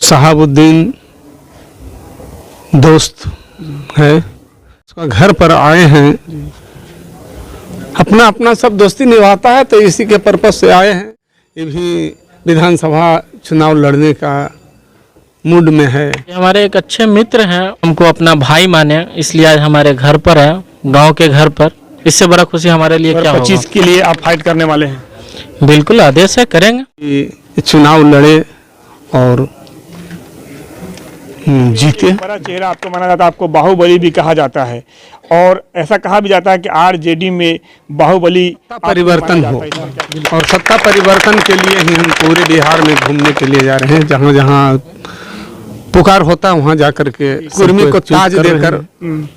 शहाबुद्दीन दोस्त है, उसका घर पर आए हैं। अपना अपना सब दोस्ती निभाता है, तो इसी के पर्पज से आए हैं। ये भी विधानसभा चुनाव लड़ने का मूड में है। हमारे एक अच्छे मित्र हैं, हमको अपना भाई माने, इसलिए आज हमारे घर पर है, गांव के घर पर। इससे बड़ा खुशी हमारे लिए क्या होगा। 25 के लिए आप फाइट करने वाले हैं? बिल्कुल, आदेश है, करेंगे। कि चुनाव लड़े और जीते। बड़ा चेहरा आपको माना जाता है, आपको बाहुबली भी कहा जाता है, और ऐसा कहा भी जाता है कि आरजेडी में बाहुबली परिवर्तन हो, और सत्ता परिवर्तन के लिए ही हम पूरे बिहार में घूमने के लिए जा रहे हैं। जहाँ जहाँ पुकार होता है वहाँ जाकर के कुर्मी को ताज देकर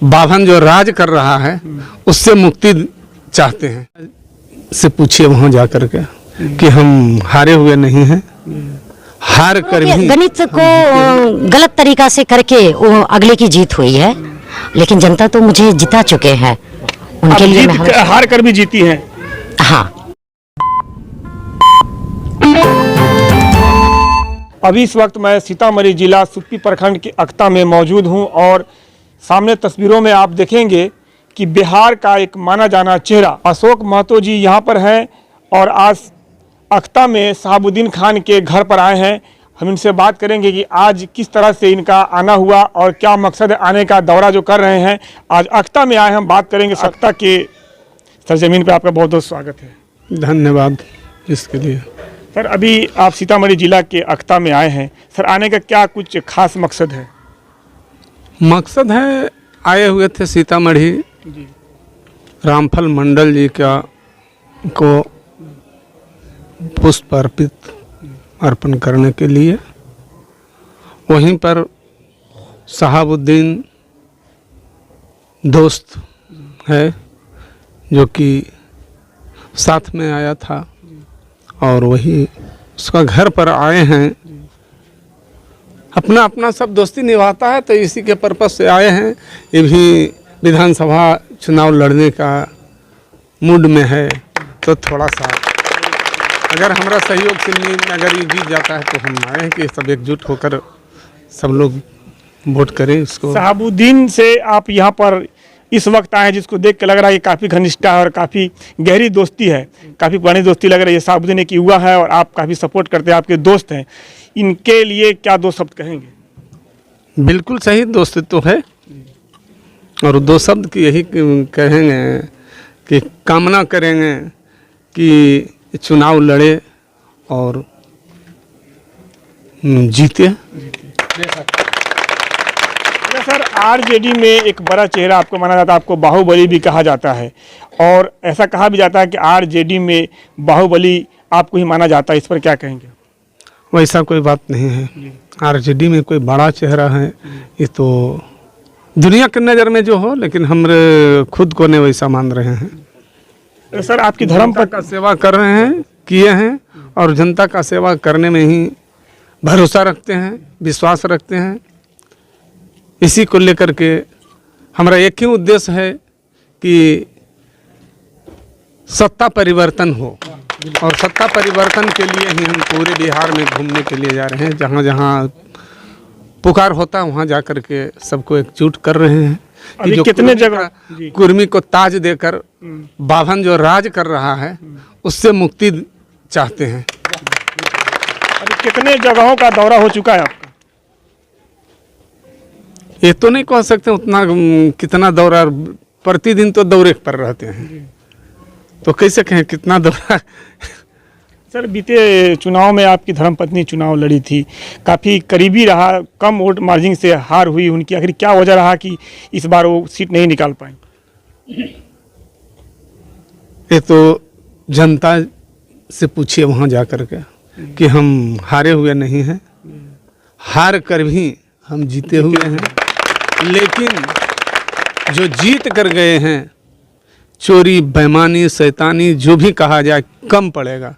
बाभन जो राज कर रहा है उससे मुक्ति चाहते हैं। से पूछिए वहाँ जाकर के कि हम हारे हुए नहीं हैं, हार कर भी गणित को गलत तरीका से करके वो अगले की जीत हुई है, लेकिन जनता तो मुझे जिता चुके हैं। उनके लिए मैं हार कर भी जीती हैं। हाँ, अभी इस वक्त मैं सीतामढ़ी जिला सुप्पी प्रखंड के अक्ता में मौजूद हूं, और सामने तस्वीरों में आप देखेंगे कि बिहार का एक माना जाना चेहरा अशोक महतो जी यहां पर हैं, और आज अक्ता में शहाबुद्दीन खान के घर पर आए हैं। हम इनसे बात करेंगे कि आज किस तरह से इनका आना हुआ और क्या मकसद है आने का, दौरा जो कर रहे हैं। आज अक्ता में आए, हम बात करेंगे। अक्ता के सरजमीन पर आपका बहुत बहुत स्वागत है। धन्यवाद इसके लिए। सर, अभी आप सीतामढ़ी जिला के अक्ता में आए हैं, सर आने का क्या कुछ खास मकसद है? मकसद है, आए हुए थे सीतामढ़ी रामफल मंडल जी का को पुष्प अर्पण करने के लिए। वहीं पर शहाबुद्दीन दोस्त है जो कि साथ में आया था, और वही उसका घर पर आए हैं। अपना अपना सब दोस्ती निभाता है, तो इसी के पर्पज से आए हैं। ये भी विधानसभा चुनाव लड़ने का मूड में है, तो थोड़ा सा अगर हमारा सहयोग से नहीं, अगर ये जीत जाता है तो हम आए हैं कि सब एकजुट होकर सब लोग वोट करें इसको। शहाबुद्दीन से आप यहाँ पर इस वक्त आए हैं, जिसको देख के लग रहा है कि काफ़ी घनिष्ठता है और काफ़ी गहरी दोस्ती है, काफ़ी पुरानी दोस्ती लग रही है। शहाबुद्दीन एक युवा है और आप काफ़ी सपोर्ट करते हैं, आपके दोस्त हैं। इनके लिए क्या दो शब्द कहेंगे? बिल्कुल सही दोस्ती तो है, और दो शब्द की यही कहेंगे कि कामना करेंगे कि चुनाव लड़े और जीते। सर, आरजेडी में एक बड़ा चेहरा आपको माना जाता है, आपको बाहुबली भी कहा जाता है, और ऐसा कहा भी जाता है कि आरजेडी में बाहुबली आपको ही माना जाता है। इस पर क्या कहेंगे? वैसा कोई बात नहीं है। आरजेडी में कोई बड़ा चेहरा है ये तो दुनिया की नज़र में जो हो, लेकिन हम खुद को नहीं वैसा मान रहे हैं। सर, आपकी धर्म पर का सेवा कर रहे हैं, किए हैं, और जनता का सेवा करने में ही भरोसा रखते हैं, विश्वास रखते हैं। इसी को लेकर के हमारा एक ही उद्देश्य है कि सत्ता परिवर्तन हो, और सत्ता परिवर्तन के लिए ही हम पूरे बिहार में घूमने के लिए जा रहे हैं। जहाँ जहाँ पुकार होता है वहाँ जाकर के सबको एकजुट कर रहे हैं। अभी जो कितने जगह कुर्मी को ताज देकर बाभन जो राज कर रहा है उससे मुक्ति चाहते हैं। अभी कितने जगहों का दौरा हो चुका है आपका? ये तो नहीं कह सकते उतना कितना दौरा, प्रतिदिन तो दौरे पर रहते हैं, तो कैसे कहें कितना दौरा। सर, बीते चुनाव में आपकी धर्मपत्नी चुनाव लड़ी थी, काफ़ी करीबी रहा, कम वोट मार्जिन से हार हुई उनकी। आखिर क्या वजह रहा कि इस बार वो सीट नहीं निकाल पाए? ये तो जनता से पूछिए वहाँ जा कर के कि हम हारे हुए नहीं हैं, हार कर भी हम जीते हुए हैं। लेकिन जो जीत कर गए हैं, चोरी बेईमानी शैतानी जो भी कहा जाए कम पड़ेगा।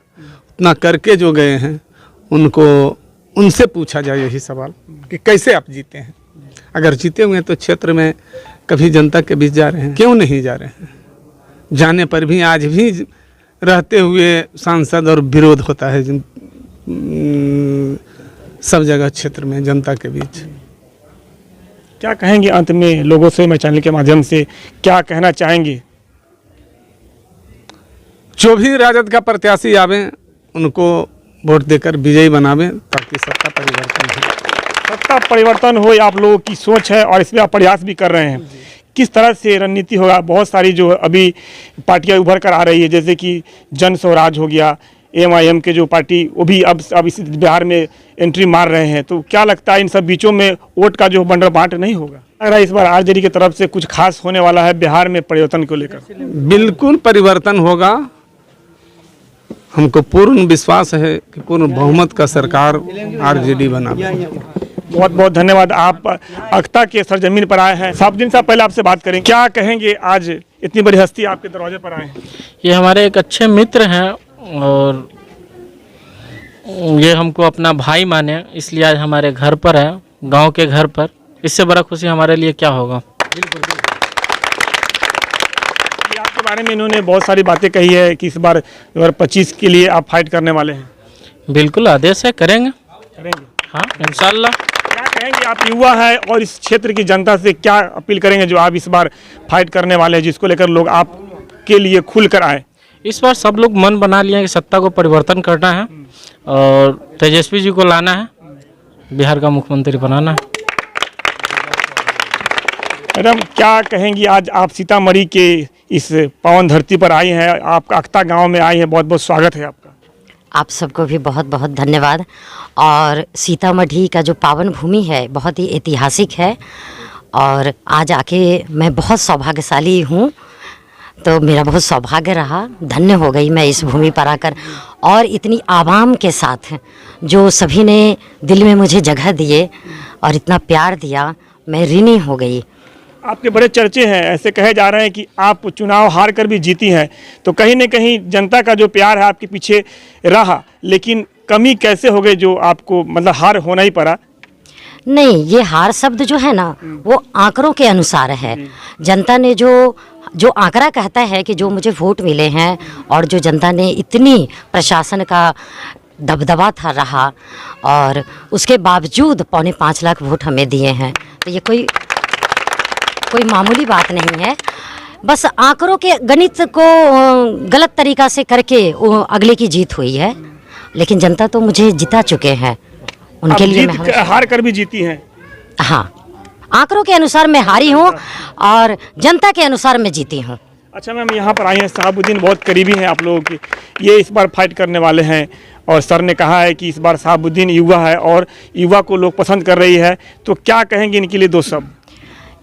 उतना करके जो गए हैं उनको उनसे पूछा जाए यही सवाल कि कैसे आप जीते हैं। अगर जीते हुए हैं तो क्षेत्र में कभी जनता के बीच जा रहे हैं, क्यों नहीं जा रहे हैं? जाने पर भी आज भी रहते हुए सांसद और विरोध होता है सब जगह क्षेत्र में जनता के बीच। क्या कहेंगे अंत में लोगों से, मैं चैनल के माध्यम से क्या कहना चाहेंगे? जो भी राजद का प्रत्याशी आवे उनको वोट देकर विजयी बनावे ताकि सत्ता परिवर्तन हो। सत्ता परिवर्तन हो, आप लोगों की सोच है और इसमें आप प्रयास भी कर रहे हैं। किस तरह से रणनीति होगा? बहुत सारी जो अभी पार्टियां उभर कर आ रही है, जैसे कि जन स्वराज हो गया, MIM के जो पार्टी, वो भी अब इस बिहार में एंट्री मार रहे हैं। तो क्या लगता है इन सब बीचों में वोट का जो बंडर बांट नहीं होगा? लग रहा है इस बार RJD की तरफ से कुछ खास होने वाला है बिहार में परिवर्तन को लेकर? बिल्कुल परिवर्तन होगा। हमको पूर्ण विश्वास है कि पूर्ण बहुमत का सरकार RJD बना। बहुत बहुत धन्यवाद। आप अख्ता के सरजमीन पर आए हैं। साहब दिन साहब, पहले आपसे बात करें, क्या कहेंगे आज इतनी बड़ी हस्ती आपके दरवाजे पर आए हैं? ये हमारे एक अच्छे मित्र हैं और ये हमको अपना भाई माने, इसलिए आज हमारे घर पर है, गांव के घर पर। इससे बड़ा खुशी हमारे लिए क्या होगा। आपके बारे में इन्होंने बहुत सारी बातें कही है कि इस बार 2025 के लिए आप फाइट करने वाले हैं। बिल्कुल, आदेश है, करेंगे। हाँ, इंशाल्लाह। क्या कहेंगे? आप युवा है और इस क्षेत्र की जनता से क्या अपील करेंगे जो आप इस बार फाइट करने वाले हैं, जिसको लेकर लोग आपके लिए खुल कर आए? इस बार सब लोग मन बना लिया कि सत्ता को परिवर्तन करना है और तेजस्वी जी को लाना है, बिहार का मुख्यमंत्री बनाना है। मैडम, क्या कहेंगी? आज आप सीतामढ़ी के इस पावन धरती पर आई हैं, आप अख्ता गांव में आई हैं, बहुत बहुत स्वागत है आपका। आप सबको भी बहुत बहुत धन्यवाद। और सीतामढ़ी का जो पावन भूमि है बहुत ही ऐतिहासिक है और आज आके मैं बहुत सौभाग्यशाली हूँ। तो मेरा बहुत सौभाग्य रहा, धन्य हो गई मैं इस भूमि पर आकर। और इतनी आवाम के साथ जो सभी ने दिल में मुझे जगह दिए और इतना प्यार दिया, मैं ऋणी हो गई। आपके बड़े चर्चे हैं, ऐसे कहे जा रहे हैं कि आप चुनाव हार कर भी जीती हैं, तो कहीं न कहीं जनता का जो प्यार है आपके पीछे रहा, लेकिन कमी कैसे हो गई जो आपको मतलब हार होना ही पड़ा? नहीं, ये हार शब्द जो है ना वो आंकड़ों के अनुसार है। जनता ने जो आंकड़ा कहता है कि जो मुझे वोट मिले हैं और जो जनता ने इतनी प्रशासन का दबदबा था रहा और उसके बावजूद 5.25 लाख वोट हमें दिए हैं, तो ये कोई मामूली बात नहीं है। बस आंकड़ों के गणित को गलत तरीका से करके वो अगले की जीत हुई है, लेकिन जनता तो मुझे जिता चुके हैं। उनके लिए मैं हार कर भी जीती हैं। हाँ, आंकड़ों के अनुसार मैं हारी हूँ और जनता के अनुसार मैं जीती हूँ। अच्छा मैम, यहाँ पर आई हैं, शहाबुद्दीन बहुत करीबी हैं आप लोगों की, ये इस बार फाइट करने वाले हैं और सर ने कहा है कि इस बार शहाबुद्दीन युवा है और युवा को लोग पसंद कर रही है, तो क्या कहेंगे इनके लिए? 2 शब्द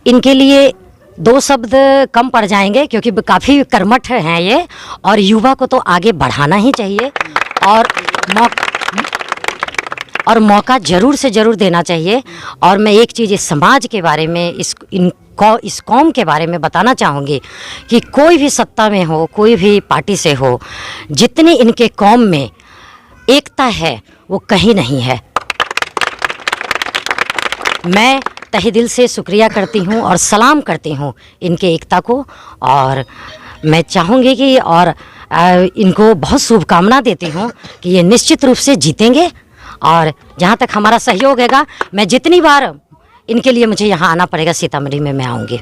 इनके लिए 2 शब्द कम पड़ जाएंगे क्योंकि काफ़ी कर्मठ हैं ये, और युवा को तो आगे बढ़ाना ही चाहिए और मौका ज़रूर से ज़रूर देना चाहिए। और मैं एक चीज़ इस समाज के बारे में, इस कौम के बारे में बताना चाहूँगी कि कोई भी सत्ता में हो, कोई भी पार्टी से हो, जितनी इनके कौम में एकता है वो कहीं नहीं है। मैं तहे दिल से शुक्रिया करती हूँ और सलाम करती हूँ इनके एकता को, और मैं चाहूँगी कि और इनको बहुत शुभकामना देती हूँ कि ये निश्चित रूप से जीतेंगे। और जहाँ तक हमारा सहयोग होगा, मैं जितनी बार इनके लिए मुझे यहाँ आना पड़ेगा सीतामढ़ी में, मैं आऊँगी।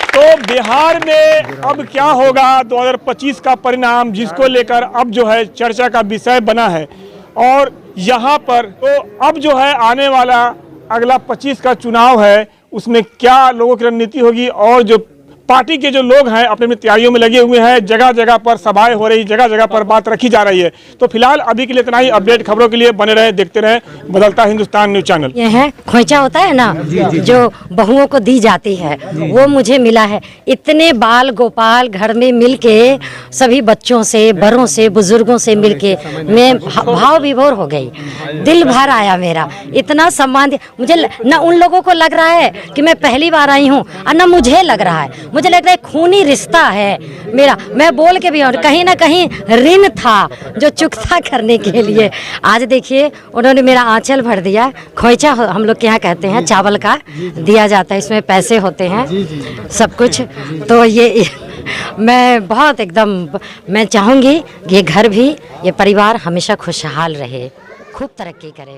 तो बिहार में अब क्या होगा 2025 का परिणाम, जिसको लेकर अब जो है चर्चा का विषय बना है। और यहाँ पर तो अब जो है आने वाला अगला 25 का चुनाव है, उसमें क्या लोगों की रणनीति होगी, और जो पार्टी के जो लोग हैं अपनी अपनी तैयारियों में लगे हुए हैं, जगह जगह पर सभाएं हो रही, जगह जगह पर बात रखी जा रही है। तो फिलहाल अभी के लिए इतना ही। अपडेट खबरों के लिए बने रहे, देखते रहे बदलता हिंदुस्तान न्यूज चैनल। ये है खोइचा होता है ना, जो बहुओं को दी जाती है, वो मुझे मिला है। इतने बाल गोपाल घर में मिलके, सभी बच्चों से, बड़ों से, बुजुर्गों से मिलके मैं भाव विभोर हो गई, दिल भर आया मेरा। इतना सम्मान मुझे न उन लोगों को लग रहा है कि मैं पहली बार आई हूँ, और न मुझे लग रहा है, मुझे लग रहा है खूनी रिश्ता है मेरा। मैं बोल के भी, और कहीं ना कहीं ऋण था जो चुकता करने के लिए। आज देखिए उन्होंने मेरा आंचल भर दिया। खोइचा हम लोग के यहाँ कहते हैं, चावल का दिया जाता है, इसमें पैसे होते हैं, सब कुछ। तो ये मैं बहुत एकदम मैं चाहूँगी कि ये घर भी, ये परिवार हमेशा खुशहाल रहे, खूब तरक्की करे।